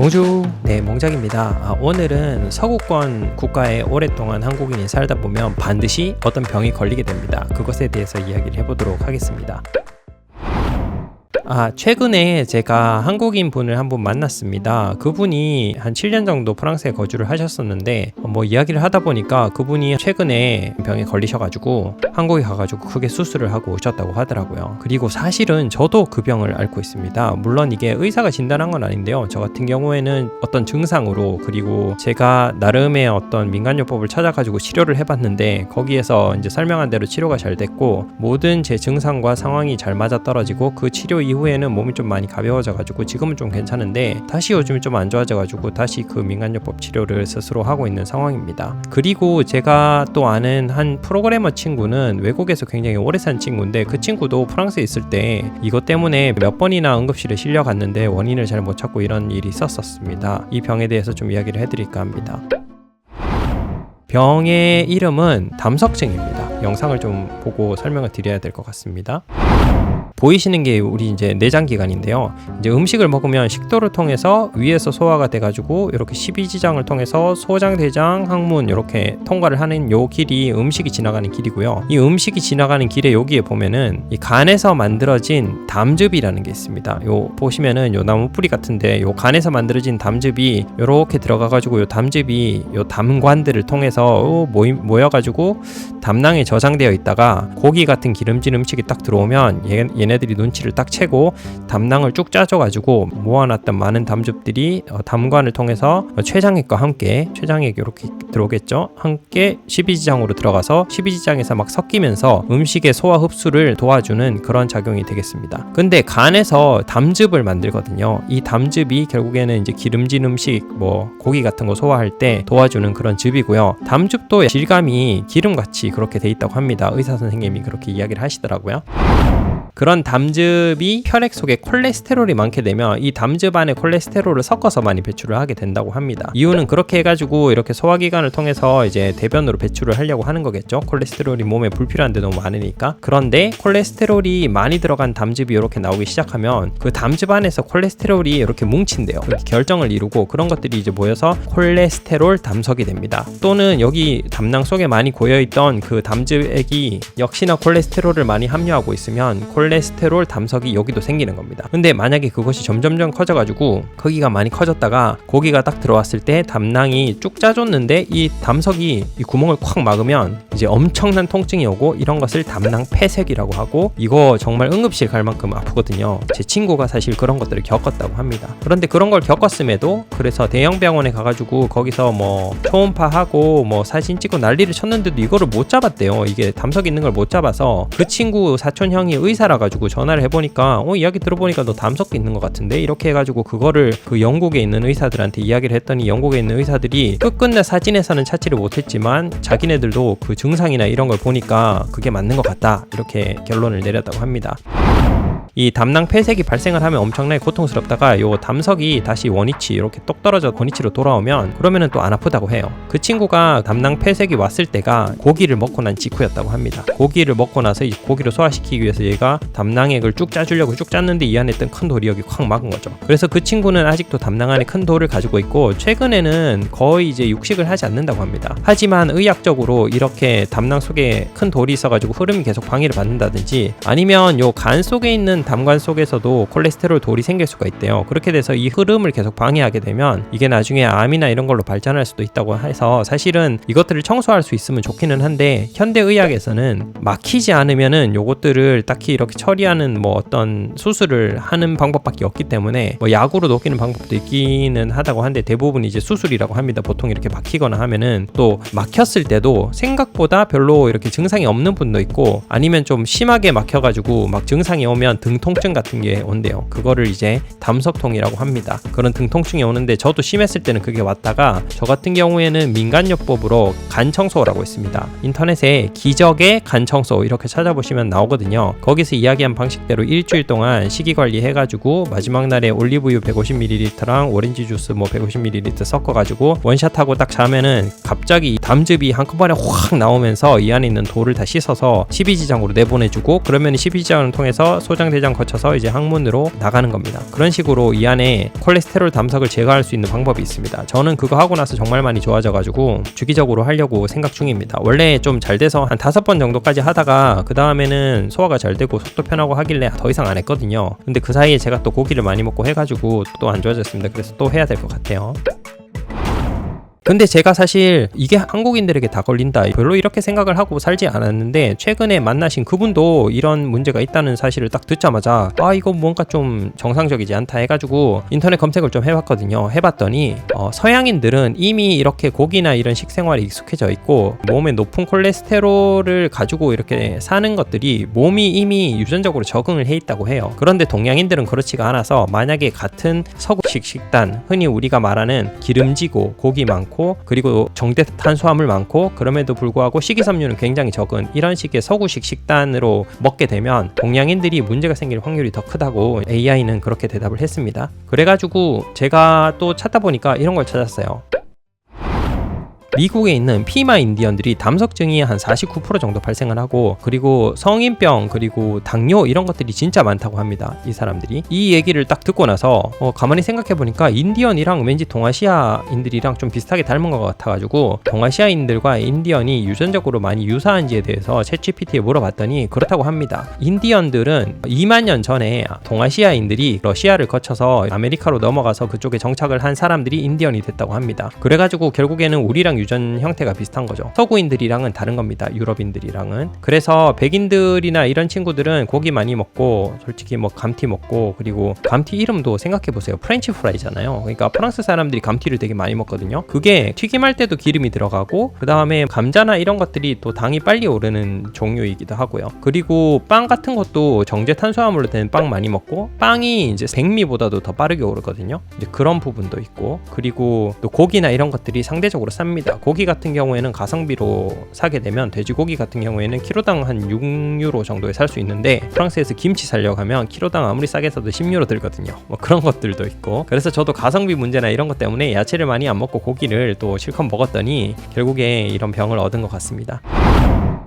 봉주, 네, 몽작입니다. 오늘은 서구권 국가에 오랫동안 한국인이 살다 보면 반드시 어떤 병이 걸리게 됩니다. 그것에 대해서 이야기를 해보도록 하겠습니다. 최근에 제가 한국인 분을 한 분 만났습니다. 그분이 한 7년 정도 프랑스에 거주를 하셨었는데 이야기를 하다 보니까 그분이 최근에 병에 걸리셔가지고 한국에 가가지고 크게 수술을 하고 오셨다고 하더라고요. 그리고 사실은 저도 그 병을 앓고 있습니다. 물론 이게 의사가 진단한 건 아닌데요. 저 같은 경우에는 어떤 증상으로, 그리고 제가 나름의 어떤 민간요법을 찾아가지고 치료를 해봤는데 거기에서 이제 설명한 대로 치료가 잘 됐고 모든 제 증상과 상황이 잘 맞아떨어지고 그 치료 이후에는 몸이 좀 많이 가벼워져가지고 지금은 좀 괜찮은데 다시 요즘이 좀 안 좋아져가지고 다시 그 민간요법 치료를 스스로 하고 있는 상황입니다. 그리고 제가 또 아는 한 프로그래머 친구는 외국에서 굉장히 오래 산 친구인데 그 친구도 프랑스에 있을 때 이것 때문에 몇 번이나 응급실에 실려갔는데 원인을 잘 못 찾고 이런 일이 있었습니다. 이 병에 대해서 좀 이야기를 해드릴까 합니다. 병의 이름은 담석증입니다. 영상을 좀 보고 설명을 드려야 될 것 같습니다. 보이시는 게 우리 이제 내장기관인데요. 이제 음식을 먹으면 식도를 통해서 위에서 소화가 돼가지고 이렇게 12지장을 통해서 소장, 대장, 항문 이렇게 통과를 하는 요 길이 음식이 지나가는 길이고요. 이 음식이 지나가는 길에 여기에 보면은 이 간에서 만들어진 담즙이라는 게 있습니다. 요 보시면은 요 나무 뿌리 같은데 요 간에서 만들어진 담즙이 요렇게 들어가가지고 요 담즙이 요 담관들을 통해서 모여가지고 담낭에 저장되어 있다가 고기 같은 기름진 음식이 딱 들어오면 얘네들이 눈치를 딱 채고 담낭을 쭉 짜줘가지고 모아놨던 많은 담즙들이 담관을 통해서 췌장액과 함께, 췌장액이 이렇게 들어오겠죠? 함께 12지장으로 들어가서 12지장에서 막 섞이면서 음식의 소화 흡수를 도와주는 그런 작용이 되겠습니다. 근데 간에서 담즙을 만들거든요. 이 담즙이 결국에는 이제 기름진 음식, 고기 같은 거 소화할 때 도와주는 그런 즙이고요. 담즙도 질감이 기름같이 그렇게 돼 있다고 합니다. 의사 선생님이 그렇게 이야기를 하시더라고요. 그런 담즙이 혈액 속에 콜레스테롤이 많게 되면 이 담즙 안에 콜레스테롤을 섞어서 많이 배출을 하게 된다고 합니다. 이유는 그렇게 해가지고 이렇게 소화기관을 통해서 이제 대변으로 배출을 하려고 하는 거겠죠. 콜레스테롤이 몸에 불필요한데 너무 많으니까. 그런데 콜레스테롤이 많이 들어간 담즙이 이렇게 나오기 시작하면 그 담즙 안에서 콜레스테롤이 이렇게 뭉친대요. 이렇게 결정을 이루고 그런 것들이 이제 모여서 콜레스테롤 담석이 됩니다. 또는 여기 담낭 속에 많이 고여있던 그 담즙액이 역시나 콜레스테롤을 많이 함유하고 있으면 콜레스테롤 담석이 여기도 생기는 겁니다. 근데 만약에 그것이 점점점 커져가지고 거기가 많이 커졌다가 고기가 딱 들어왔을 때 담낭이 쭉 짜줬는데 이 담석이 이 구멍을 콱 막으면 이제 엄청난 통증이 오고 이런 것을 담낭 폐색이라고 하고 이거 정말 응급실 갈 만큼 아프거든요. 제 친구가 사실 그런 것들을 겪었다고 합니다. 그런데 그런 걸 겪었음에도 그래서 대형 병원에 가가지고 거기서 초음파하고 사진 찍고 난리를 쳤는데도 이거를 못 잡았대요. 이게 담석 있는 걸 못 잡아서 그 친구 사촌 형이 의사라 가지고 전화를 해보니까 이야기 들어보니까 너 담석 있는 것 같은데 이렇게 해가지고 그거를 그 영국에 있는 의사들한테 이야기를 했더니 영국에 있는 의사들이 끝끝내 사진에서는 찾지를 못했지만 자기네들도 그 증상이나 이런 걸 보니까 그게 맞는 것 같다 이렇게 결론을 내렸다고 합니다. 이 담낭 폐색이 발생을 하면 엄청나게 고통스럽다가 요 담석이 다시 원위치 이렇게 똑 떨어져 원위치로 돌아오면 그러면은 또 안 아프다고 해요. 그 친구가 담낭 폐색이 왔을 때가 고기를 먹고 난 직후였다고 합니다. 고기를 먹고 나서 이 고기를 소화시키기 위해서 얘가 담낭액을 쭉 짜주려고 쭉 짰는데 이 안에 있던 큰 돌이 여기 콱 막은 거죠. 그래서 그 친구는 아직도 담낭 안에 큰 돌을 가지고 있고 최근에는 거의 이제 육식을 하지 않는다고 합니다. 하지만 의학적으로 이렇게 담낭 속에 큰 돌이 있어가지고 흐름이 계속 방해를 받는다든지 아니면 요 간 속에 있는 담관 속에서도 콜레스테롤 돌이 생길 수가 있대요. 그렇게 돼서 이 흐름을 계속 방해하게 되면 이게 나중에 암이나 이런 걸로 발전할 수도 있다고 해서 사실은 이것들을 청소할 수 있으면 좋기는 한데 현대의학에서는 막히지 않으면은 요것들을 딱히 이렇게 처리하는 어떤 수술을 하는 방법밖에 없기 때문에 약으로 녹이는 방법도 있기는 하다고 한데 대부분 이제 수술이라고 합니다. 보통 이렇게 막히거나 하면은 또 막혔을 때도 생각보다 별로 이렇게 증상이 없는 분도 있고 아니면 좀 심하게 막혀가지고 막 증상이 오면 등통증 같은 게 온대요. 그거를 이제 담석통이라고 합니다. 그런 등통증이 오는데 저도 심했을 때는 그게 왔다가 저 같은 경우에는 민간요법으로 간청소라고 있습니다. 인터넷에 기적의 간청소 이렇게 찾아보시면 나오거든요. 거기서 이야기한 방식대로 일주일 동안 식이관리 해가지고 마지막 날에 올리브유 150ml랑 오렌지 주스 150ml 섞어가지고 원샷하고 딱 자면은 갑자기 담즙이 한꺼번에 확 나오면서 이 안에 있는 돌을 다 씻어서 12지장으로 내보내주고 그러면 12지장을 통해서 소장, 정제장 거쳐서 이제 항문으로 나가는 겁니다. 그런 식으로 이 안에 콜레스테롤 담석을 제거할 수 있는 방법이 있습니다. 저는 그거 하고 나서 정말 많이 좋아져가지고 주기적으로 하려고 생각 중입니다. 원래 좀 잘 돼서 한 5번 정도까지 하다가 그 다음에는 소화가 잘 되고 속도 편하고 하길래 더 이상 안 했거든요. 근데 그 사이에 제가 또 고기를 많이 먹고 해가지고 또 안 좋아졌습니다. 그래서 또 해야 될 것 같아요. 근데 제가 사실 이게 한국인들에게 다 걸린다 별로 이렇게 생각을 하고 살지 않았는데 최근에 만나신 그분도 이런 문제가 있다는 사실을 딱 듣자마자 이거 뭔가 좀 정상적이지 않다 해가지고 인터넷 검색을 좀 해봤거든요. 해봤더니 서양인들은 이미 이렇게 고기나 이런 식생활에 익숙해져 있고 몸에 높은 콜레스테롤을 가지고 이렇게 사는 것들이 몸이 이미 유전적으로 적응을 해 있다고 해요. 그런데 동양인들은 그렇지가 않아서 만약에 같은 서구식 식단, 흔히 우리가 말하는 기름지고 고기 많고 그리고 정제 탄수화물 많고 그럼에도 불구하고 식이섬유는 굉장히 적은 이런 식의 서구식 식단으로 먹게 되면 동양인들이 문제가 생길 확률이 더 크다고 AI는 그렇게 대답을 했습니다. 그래가지고 제가 또 찾다 보니까 이런 걸 찾았어요. 미국에 있는 피마 인디언들이 담석증이 한 49% 정도 발생을 하고 그리고 성인병 그리고 당뇨 이런 것들이 진짜 많다고 합니다. 이 사람들이 이 얘기를 딱 듣고 나서 가만히 생각해보니까 인디언이랑 왠지 동아시아인들이랑 좀 비슷하게 닮은 것 같아가지고 동아시아인들과 인디언이 유전적으로 많이 유사한지에 대해서 챗GPT에 물어봤더니 그렇다고 합니다. 인디언들은 2만 년 전에 동아시아인들이 러시아를 거쳐서 아메리카로 넘어가서 그쪽에 정착을 한 사람들이 인디언이 됐다고 합니다. 그래가지고 결국에는 우리랑 유전 형태가 비슷한 거죠. 서구인들이랑은 다른 겁니다. 유럽인들이랑은. 그래서 백인들이나 이런 친구들은 고기 많이 먹고 솔직히 뭐 감튀 먹고 그리고 감튀 이름도 생각해보세요. 프렌치 프라이잖아요. 그러니까 프랑스 사람들이 감튀를 되게 많이 먹거든요. 그게 튀김할 때도 기름이 들어가고 그 다음에 감자나 이런 것들이 또 당이 빨리 오르는 종류이기도 하고요. 그리고 빵 같은 것도 정제 탄수화물로 된 빵 많이 먹고 빵이 이제 백미보다도 더 빠르게 오르거든요. 이제 그런 부분도 있고 그리고 또 고기나 이런 것들이 상대적으로 쌉니다. 고기 같은 경우에는 가성비로 사게 되면 돼지고기 같은 경우에는 키로당 한 6유로 정도에 살 수 있는데 프랑스에서 김치 사려고 하면 키로당 아무리 싸게 사도 10유로 들거든요. 뭐 그런 것들도 있고 그래서 저도 가성비 문제나 이런 것 때문에 야채를 많이 안 먹고 고기를 또 실컷 먹었더니 결국에 이런 병을 얻은 것 같습니다.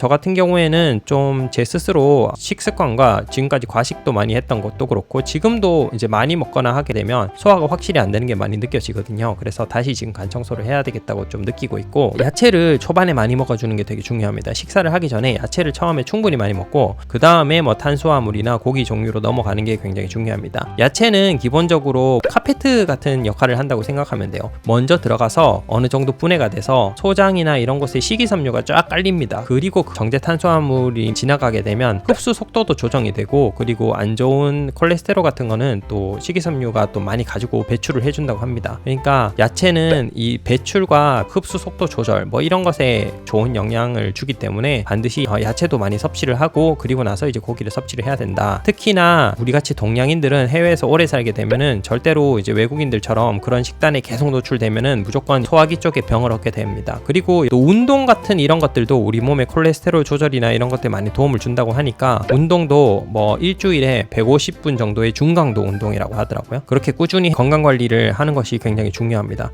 저 같은 경우에는 좀 제 스스로 식습관과 지금까지 과식도 많이 했던 것도 그렇고 지금도 이제 많이 먹거나 하게 되면 소화가 확실히 안 되는 게 많이 느껴지거든요. 그래서 다시 지금 간 청소를 해야 되겠다고 좀 느끼고 있고 야채를 초반에 많이 먹어주는 게 되게 중요합니다. 식사를 하기 전에 야채를 처음에 충분히 많이 먹고 그 다음에 뭐 탄수화물이나 고기 종류로 넘어가는 게 굉장히 중요합니다. 야채는 기본적으로 카페트 같은 역할을 한다고 생각하면 돼요. 먼저 들어가서 어느 정도 분해가 돼서 소장이나 이런 곳에 식이섬유가 쫙 깔립니다. 그리고 정제 탄수화물이 지나가게 되면 흡수 속도도 조정이 되고 그리고 안 좋은 콜레스테롤 같은 거는 또 식이섬유가 또 많이 가지고 배출을 해준다고 합니다. 그러니까 야채는 이 배출과 흡수 속도 조절 뭐 이런 것에 좋은 영향을 주기 때문에 반드시 야채도 많이 섭취를 하고 그리고 나서 이제 고기를 섭취를 해야 된다. 특히나 우리같이 동양인들은 해외에서 오래 살게 되면은 절대로 이제 외국인들처럼 그런 식단에 계속 노출되면은 무조건 소화기 쪽에 병을 얻게 됩니다. 그리고 또 운동 같은 이런 것들도 우리 몸의 콜레스테롤 조절이나 이런 것들 많이 도움을 준다고 하니까 운동도 뭐 일주일에 150분 정도의 중강도 운동이라고 하더라고요. 그렇게 꾸준히 건강관리를 하는 것이 굉장히 중요합니다.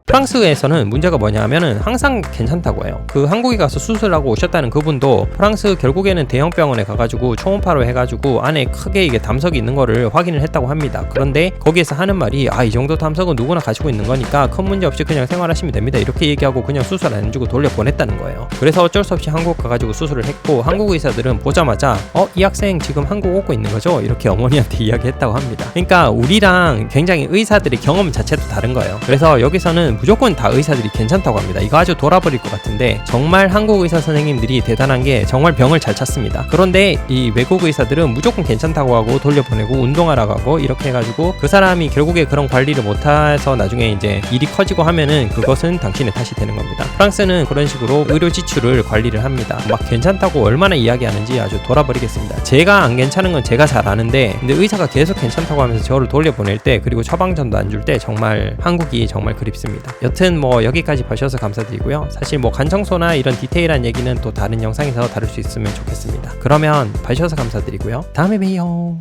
프랑스에서는 문제가 뭐냐면은 항상 괜찮다고 해요. 그 한국에 가서 수술하고 오셨다는 그분도 프랑스 결국에는 대형 병원에 가가지고 초음파로 해가지고 안에 크게 이게 담석이 있는 거를 확인을 했다고 합니다. 그런데 거기에서 하는 말이 이 정도 담석은 누구나 가지고 있는 거니까 큰 문제 없이 그냥 생활하시면 됩니다. 이렇게 얘기하고 그냥 수술 안 해주고 돌려보냈다는 거예요. 그래서 어쩔 수 없이 한국 가가지고 수술을 했고 한국 의사들은 보자마자 이 학생 지금 한국 오고 있는 거죠? 이렇게 어머니한테 이야기했다고 합니다. 그러니까 우리랑 굉장히 의사들의 경험 자체도 다른 거예요. 그래서 여기서는 무조건 다 의사들이 괜찮다고 합니다. 이거 아주 돌아버릴 것 같은데 정말 한국 의사 선생님들이 대단한 게 정말 병을 잘 찾습니다. 그런데 이 외국 의사들은 무조건 괜찮다고 하고 돌려보내고 운동하라고 하고 이렇게 해가지고 그 사람이 결국에 그런 관리를 못해서 나중에 이제 일이 커지고 하면은 그것은 당신의 탓이 되는 겁니다. 프랑스는 그런 식으로 의료 지출을 관리를 합니다. 막 괜찮다고 얼마나 이야기하는지 아주 돌아버리겠습니다. 제가 안 괜찮은 건 제가 잘 아는데 근데 의사가 계속 괜찮다고 하면서 저를 돌려보낼 때 그리고 처방전도 안 줄 때 정말 한국이 정말 그립습니다. 여튼 뭐 여기까지 봐주셔서 감사드리고요. 사실 뭐 간청소나 이런 디테일한 얘기는 또 다른 영상에서 다룰 수 있으면 좋겠습니다. 그러면 봐주셔서 감사드리고요. 다음에 봬요.